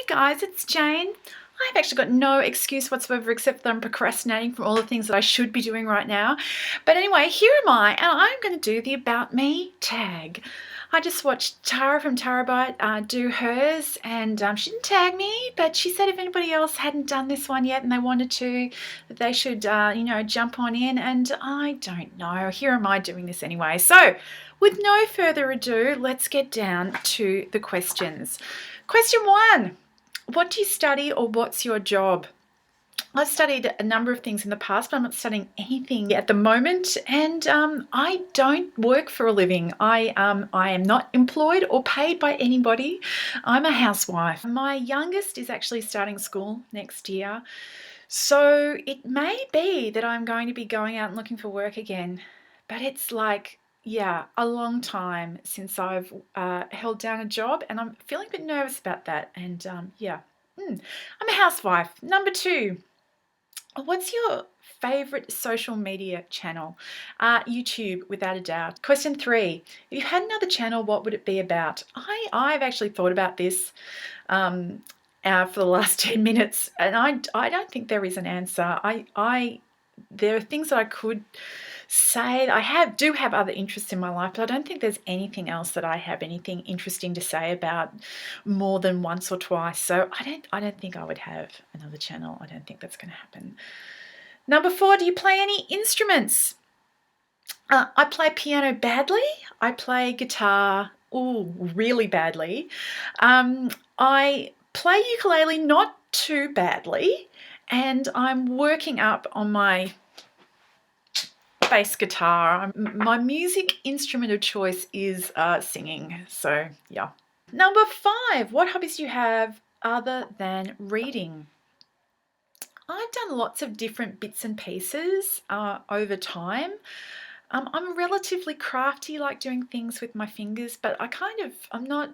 guys, it's Jane. I've actually got no excuse whatsoever except that I'm procrastinating from all the things that I should be doing right now. But anyway, here am I, and I'm going to do the About Me tag. I just watched Tara from Terabyte do hers, and she didn't tag me, but she said if anybody else hadn't done this one yet and they wanted to, that they should, jump on in, and I don't know. Here am I doing this anyway. So, with no further ado, let's get down to the questions. Question 1. What do you study, or what's your job? I've studied a number of things in the past, but I'm not studying anything at the moment, and I don't work for a living. I am not employed or paid by anybody. I'm a housewife. My youngest is actually starting school next year, so it may be that I'm going to be going out and looking for work again, but it's like, yeah, a long time since I've held down a job, and I'm feeling a bit nervous about that. And I'm a housewife. Number 2, what's your favorite social media channel? YouTube, without a doubt. Question 3, if you had another channel, what would it be about? I've actually thought about this for the last 10 minutes, and I don't think there is an answer. There are things that I could say. I do have other interests in my life, but I don't think there's anything else that I have anything interesting to say about more than once or twice. So I don't think I would have another channel. I don't think that's going to happen. Number 4, do you play any instruments? I play piano badly. I play guitar, really badly. I play ukulele not too badly, and I'm working up on my bass guitar. My music instrument of choice is singing. So yeah. Number 5, what hobbies do you have other than reading? I've done lots of different bits and pieces over time. I'm relatively crafty, like doing things with my fingers, but I'm not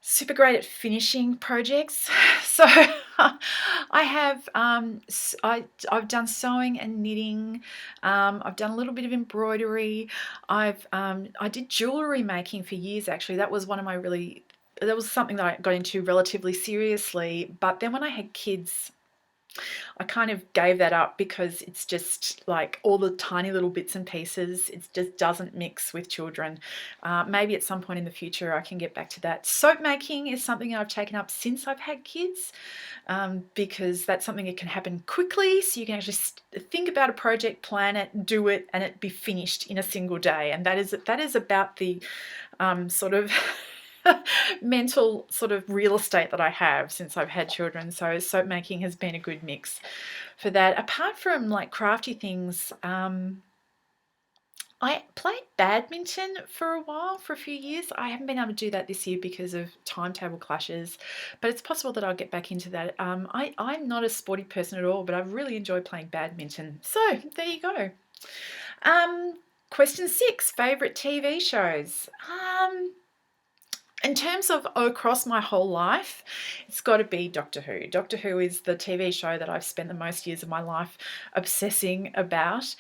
super great at finishing projects. So I have I've done sewing and knitting. I've done a little bit of embroidery. I did jewelry making for years. Actually, that was something that I got into relatively seriously. But then when I had kids, I kind of gave that up because it's just like all the tiny little bits and pieces. It just doesn't mix with children. Maybe at some point in the future I can get back to that. Soap making is something I've taken up since I've had kids, because that's something that can happen quickly. So you can actually think about a project, plan it, do it, and it be finished in a single day. And that is about the sort of mental sort of real estate that I have since I've had children. So soap making has been a good mix for that. Apart from like crafty things, I played badminton for a few years. I haven't been able to do that this year because of timetable clashes, but it's possible that I'll get back into that. I'm not a sporty person at all, but I really enjoy playing badminton. So there you go. Question 6, favorite TV shows. In terms of across my whole life, it's got to be Doctor Who. Doctor Who is the TV show that I've spent the most years of my life obsessing about.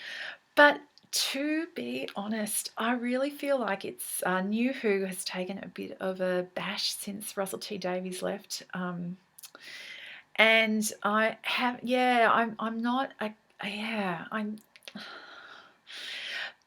But to be honest, I really feel like it's New Who has taken a bit of a bash since Russell T Davies left. And I have, I'm not, I'm.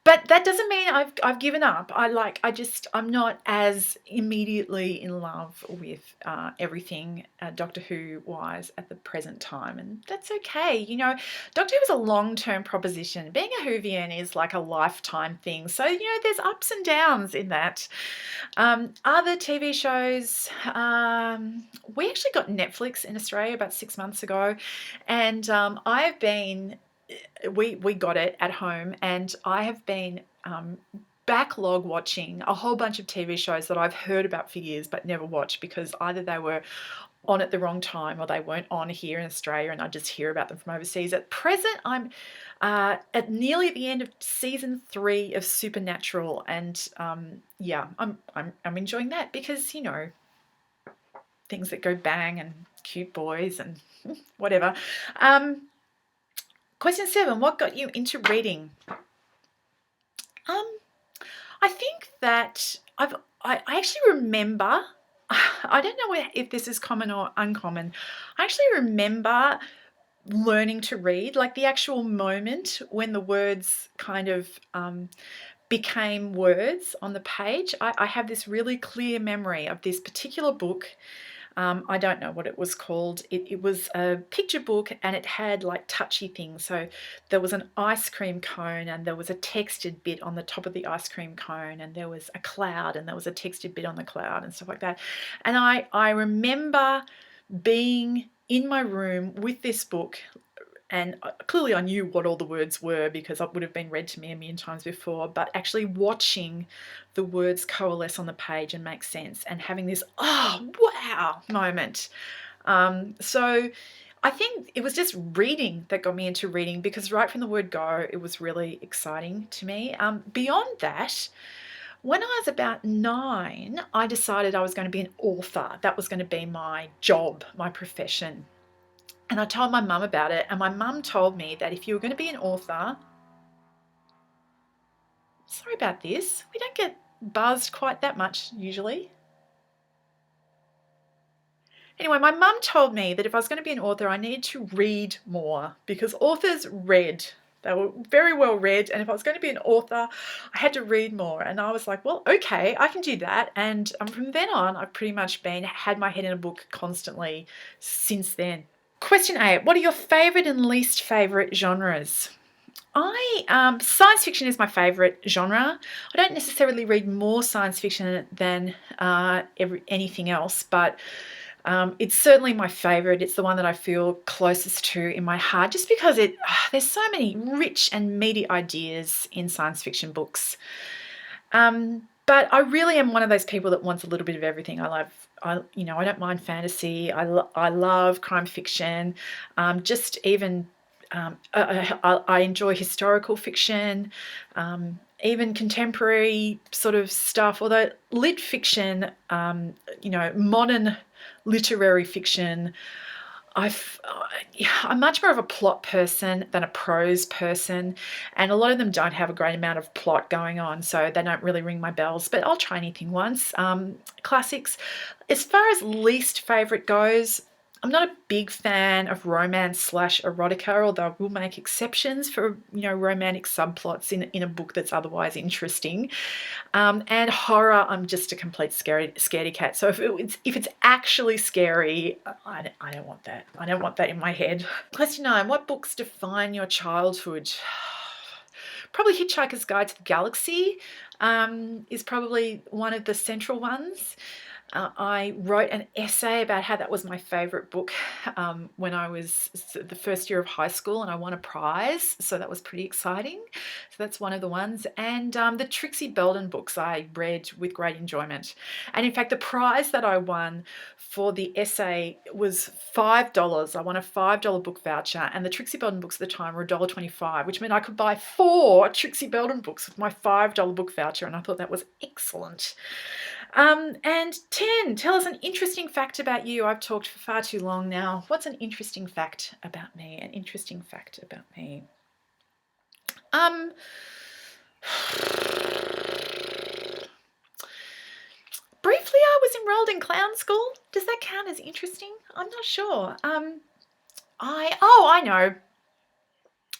But that doesn't mean I've given up. I'm not as immediately in love with everything Doctor Who wise at the present time, and that's okay. You know, Doctor Who is a long-term proposition. Being a Whovian is like a lifetime thing. So there's ups and downs in that. Other TV shows, we actually got Netflix in Australia about 6 months ago, and we got it at home, and I have been backlog watching a whole bunch of TV shows that I've heard about for years but never watched because either they were on at the wrong time or they weren't on here in Australia and I just hear about them from overseas. At present, I'm at nearly the end of season 3 of Supernatural, and I'm enjoying that because things that go bang and cute boys and whatever. Question 7, what got you into reading? I think that I actually remember I don't know if this is common or uncommon. I actually remember learning to read, like the actual moment when the words kind of became words on the page. I have this really clear memory of this particular book. I don't know what it was called. It was a picture book and it had like touchy things. So there was an ice cream cone and there was a textured bit on the top of the ice cream cone, and there was a cloud and there was a textured bit on the cloud and stuff like that. And I remember being in my room with this book, and clearly I knew what all the words were because it would have been read to me a million times before, but actually watching the words coalesce on the page and make sense and having this, oh, wow moment. So I think it was just reading that got me into reading, because right from the word go, it was really exciting to me. Beyond that, when I was about 9, I decided I was going to be an author. That was going to be my job, my profession. And I told my mum about it, and my mum told me that if you were going to be an author, sorry about this, we don't get buzzed quite that much usually. Anyway, my mum told me that if I was going to be an author, I needed to read more, because authors read. They were very well read, and if I was going to be an author, I had to read more. And I was like, well, okay, I can do that. And from then on, I've pretty much had my head in a book constantly since then. Question 8. What are your favourite and least favourite genres? Science fiction is my favourite genre. I don't necessarily read more science fiction than anything else, but it's certainly my favourite. It's the one that I feel closest to in my heart, just because there's so many rich and meaty ideas in science fiction books. But I really am one of those people that wants a little bit of everything. I don't mind fantasy. I love crime fiction. Just even I enjoy historical fiction, even contemporary sort of stuff. Although lit fiction, modern literary fiction, I'm much more of a plot person than a prose person, and a lot of them don't have a great amount of plot going on, so they don't really ring my bells, but I'll try anything once. Classics. As far as least favourite goes, I'm not a big fan of romance / erotica, although I will make exceptions for romantic subplots in a book that's otherwise interesting. And horror, I'm just a complete scaredy cat. So if it's actually scary, I don't want that. I don't want that in my head. Question 9. What books define your childhood? Probably Hitchhiker's Guide to the Galaxy is probably one of the central ones. I wrote an essay about how that was my favourite book when I was the first year of high school, and I won a prize, so that was pretty exciting. So that's one of the ones. And the Trixie Belden books I read with great enjoyment. And in fact, the prize that I won for the essay was $5. I won a $5 book voucher, and the Trixie Belden books at the time were $1.25, which meant I could buy 4 Trixie Belden books with my $5 book voucher, and I thought that was excellent. And 10, tell us an interesting fact about you. I've talked for far too long now. What's an interesting fact about me? An interesting fact about me. Briefly, I was enrolled in clown school. Does that count as interesting? I'm not sure. I know.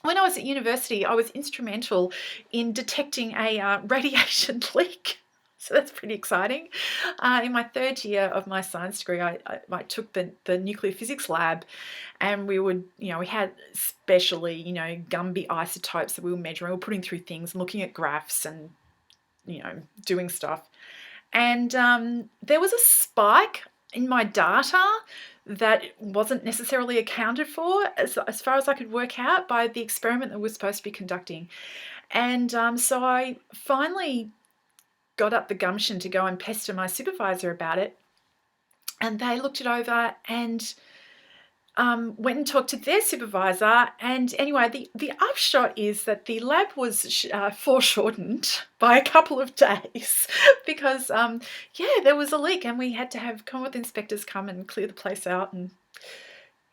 When I was at university, I was instrumental in detecting a radiation leak. So that's pretty exciting. In my 3rd year of my science degree, I took the nuclear physics lab, and we had specially, Gumby isotopes that we were measuring. We were putting through things, looking at graphs and, doing stuff. And there was a spike in my data that wasn't necessarily accounted for as far as I could work out by the experiment that we're supposed to be conducting. And so I finally got up the gumption to go and pester my supervisor about it, and they looked it over and went and talked to their supervisor. And anyway, the upshot is that the lab was foreshortened by a couple of days because there was a leak, and we had to have Commonwealth inspectors come and clear the place out. And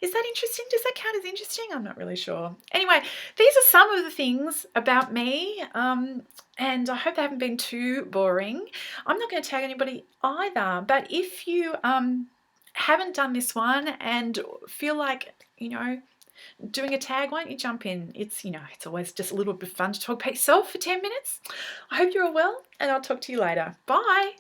Is that interesting? Does that count as interesting? I'm not really sure. Anyway, these are some of the things about me, and I hope they haven't been too boring. I'm not going to tag anybody either, but if you haven't done this one and feel like, doing a tag, why don't you jump in? It's always just a little bit fun to talk about yourself for 10 minutes. I hope you're all well, and I'll talk to you later. Bye.